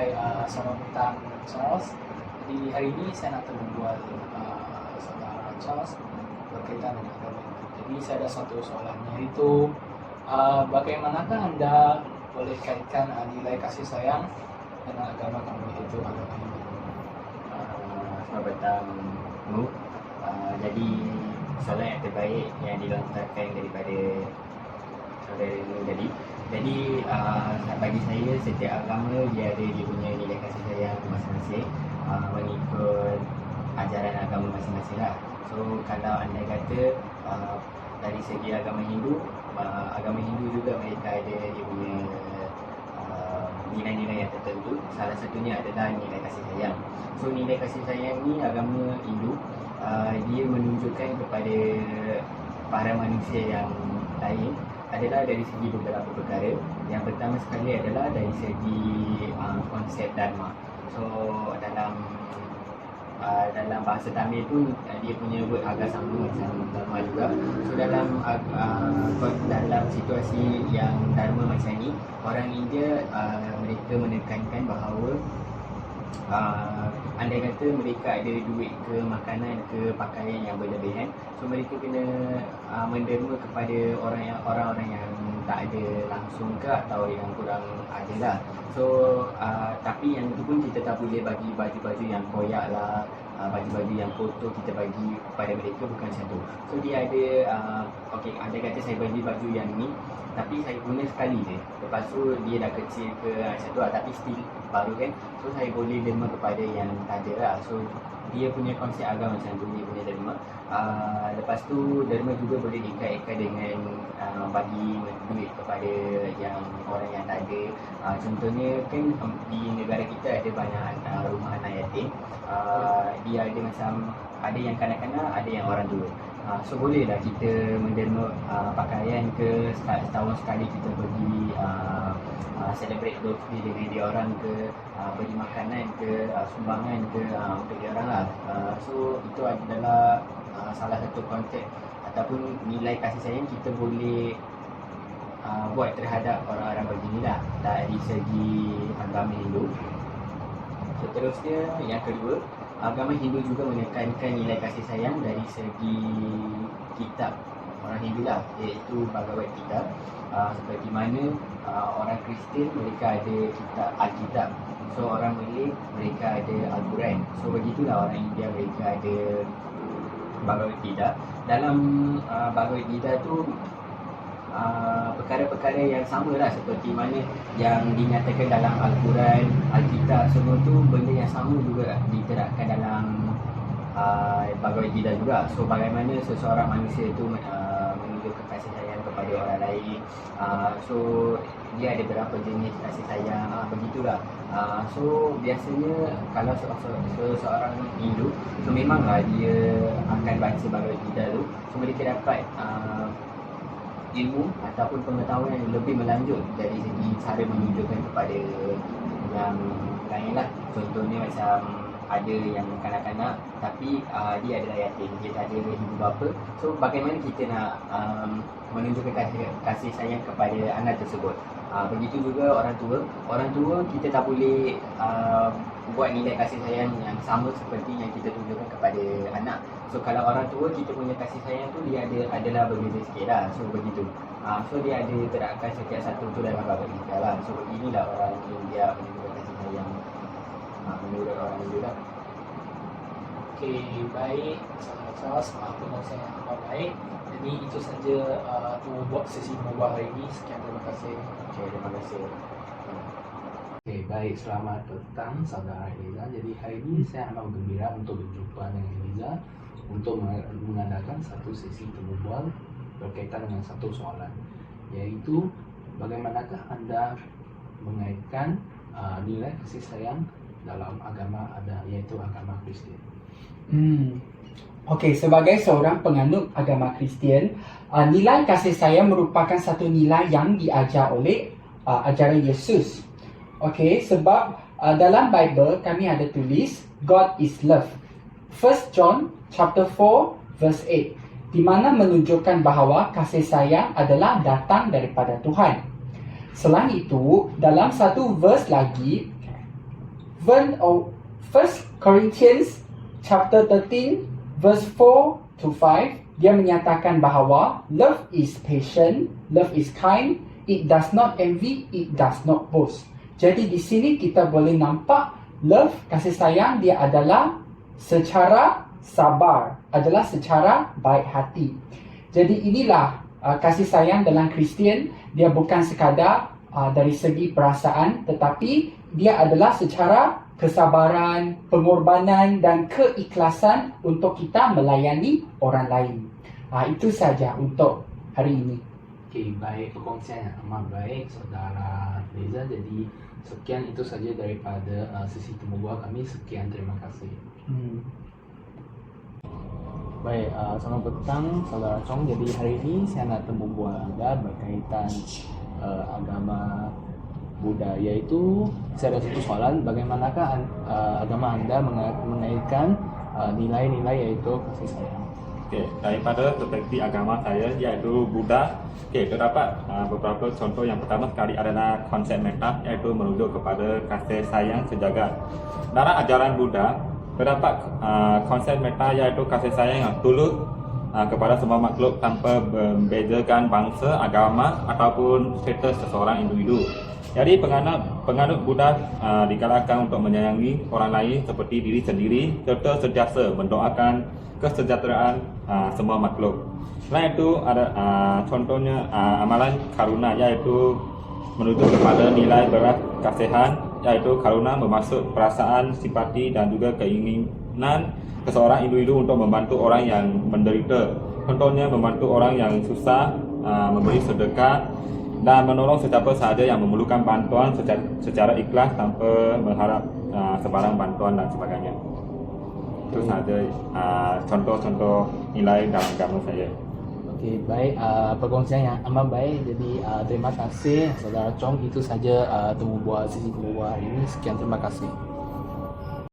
Hai, selamat petang Charles. Jadi hari ini saya nak berbual saudara Charles berkaitan dengan agama Hindu. Jadi saya ada satu soalan, iaitu bagaimanakah Anda boleh kaitkan nilai kasih sayang dengan agama kamu, yaitu agama Hindu? Selamat petang Bu. Jadi soalan yang terbaik yang dilontarkan daripada saudara Nur tadi. Jadi bagi saya, setiap agama dia ada dia punya nilai kasih sayang masing-masing, mengikut ajaran agama masing-masing lah. So kalau anda kata dari segi agama Hindu juga mereka ada dia punya nilai-nilai yang tertentu. Salah satunya adalah nilai kasih sayang. So nilai kasih sayang ni agama Hindu dia menunjukkan kepada para manusia yang lain adalah dari segi beberapa perkara. Yang pertama sekali adalah dari segi konsep dharma. So dalam bahasa Tamil pun dia punya word agak sama macam dharma juga. So dalam situasi yang dharma macam ni, orang India mereka menekankan bahawa andai kata mereka ada duit ke makanan ke pakaian yang berlebihan, so mereka kena menderma kepada orang-orang yang tak ada langsung ke atau yang kurang ada lah. So tapi yang itu pun kita tak boleh bagi baju-baju yang koyak lah, baju-baju yang kotor kita bagi kepada mereka, bukan satu. So dia ada okey, andai kata saya bagi baju yang ni tapi saya guna sekali je, lepas tu dia dah kecil ke satu lah, tapi still baru kan, so saya boleh derma kepada yang tak ada lah. So dia punya konsep agama macam tu, dia punya derma. Lepas tu derma juga boleh dikait-kaitkan dengan bagi duit kepada yang orang yang tak ada. Contohnya kan di negara kita ada banyak rumah anak yatim. Dia ada macam, ada yang kanak-kanak, ada yang orang tua. So bolehlah kita menderma pakaian ke, setahun sekali kita pergi celebrate birthday dengan dia orang ke, beri makanan ke, sumbangan ke untuk dia orang lah. So itu adalah salah satu konsep ataupun nilai kasih sayang kita boleh buat terhadap orang-orang beginilah dari segi agama Hindu. Seterusnya yang kedua, agama Hindu juga menekankan nilai kasih sayang dari segi kitab orang Hindu lah, iaitu Bhagavad Gita. Seperti mana orang Kristian mereka ada kitab Alkitab, so orang Malay mereka ada Al-Quran. So begitulah orang India mereka ada Bhagavad Gita. Dalam Bhagavad Gita tu perkara-perkara yang sama lah seperti mana yang dinyatakan dalam Al-Quran, Alkitab, semua tu benda yang sama juga diterapkan dalam Bhagavad Gita juga. So bagaimana seseorang manusia itu menunjukkan kasih sayang kepada orang lain. So dia ada berapa jenis kasih sayang, begitulah. So biasanya kalau seseorang Hindu, so memanglah dia akan baca Bhagavad Gita tu, so mereka dapat ilmu ataupun pengetahuan yang lebih melanjut dari segi cara menunjukkan kepada yang lain lah. Contohnya macam ada yang kanak-kanak tapi dia adalah yatim, dia tak ada ibu bapa. So bagaimana kita nak menunjukkan kasih sayang kepada anak tersebut. Begitu juga orang tua kita tak boleh buat nilai kasih sayang yang sama seperti yang kita tunjukkan kepada anak. So kalau orang tua, kita punya kasih sayang tu dia adalah berbeza sikit lah. So begitu. So dia ada terapkan setiap satu tu dalam Bhagavad Gita lah. So inilah orang India menunjukkan kasih sayang menurut orang Hindu lah. Okey, baik Charles, penjelasan yang amat baik. Jadi itu saja buat sesi mubah hari ini. Sekian, terima kasih. Okay, terima kasih. Okey, baik, selamat petang saudara Eliza. Jadi hari ini saya amat bergembira untuk berjumpa dengan Eliza untuk mengadakan satu sesi berbual berkaitan dengan satu soalan, iaitu bagaimanakah Anda mengaitkan nilai kasih sayang dalam agama iaitu agama Kristian. Okey, sebagai seorang penganut agama Kristian, nilai kasih sayang merupakan satu nilai yang diajar oleh ajaran Yesus. Okey, sebab dalam Bible kami ada tulis God is love. 1 John chapter 4 verse 8, di mana menunjukkan bahawa kasih sayang adalah datang daripada Tuhan. Selain itu, dalam satu verse lagi First Corinthians chapter 13 verse 4 to 5, dia menyatakan bahawa love is patient, love is kind, it does not envy, it does not boast. Jadi di sini kita boleh nampak love, kasih sayang, dia adalah secara sabar, adalah secara baik hati. Jadi inilah kasih sayang dalam Kristian, dia bukan sekadar dari segi perasaan, tetapi dia adalah secara kesabaran, pengorbanan dan keikhlasan untuk kita melayani orang lain. Itu saja untuk hari ini. Okey, baik, perkongsian yang amat baik Saudara Reza. Jadi sekian itu saja daripada sesi temu bual kami. Sekian, terima kasih. Baik, selamat petang Saudara Chong. Jadi hari ini saya nak temu bual anda berkaitan agama Buddha, iaitu saya ada satu soalan, bagaimanakah agama anda mengaitkan nilai-nilai iaitu kasih sayang? Okey, daripada perspektif agama saya iaitu Buddha, terdapat beberapa contoh. Yang pertama sekali adalah konsep metta, iaitu merujuk kepada kasih sayang sejagat. Dalam ajaran Buddha terdapat konsep metta, iaitu kasih sayang yang tulus kepada semua makhluk tanpa membezakan bangsa, agama ataupun status seseorang individu. Jadi penganut Buddha digalakkan untuk menyayangi orang lain seperti diri sendiri serta sentiasa mendoakan kesejahteraan semua makhluk. Selain itu ada contohnya amalan karuna, iaitu menuju kepada nilai berat kasihan, iaitu karuna bermaksud perasaan simpati dan juga keinginan seseorang individu untuk membantu orang yang menderita. Contohnya membantu orang yang susah, memberi sedekah dan menolong sesiapa sahaja yang memerlukan bantuan secara ikhlas tanpa mengharap sebarang bantuan dan sebagainya. Itu sahaja contoh-contoh nilai dalam agama saya. Okey, baik, perkongsian yang amat baik. Jadi terima kasih Saudara Chong. Itu saja sesi temu bual hari ini. Sekian, terima kasih.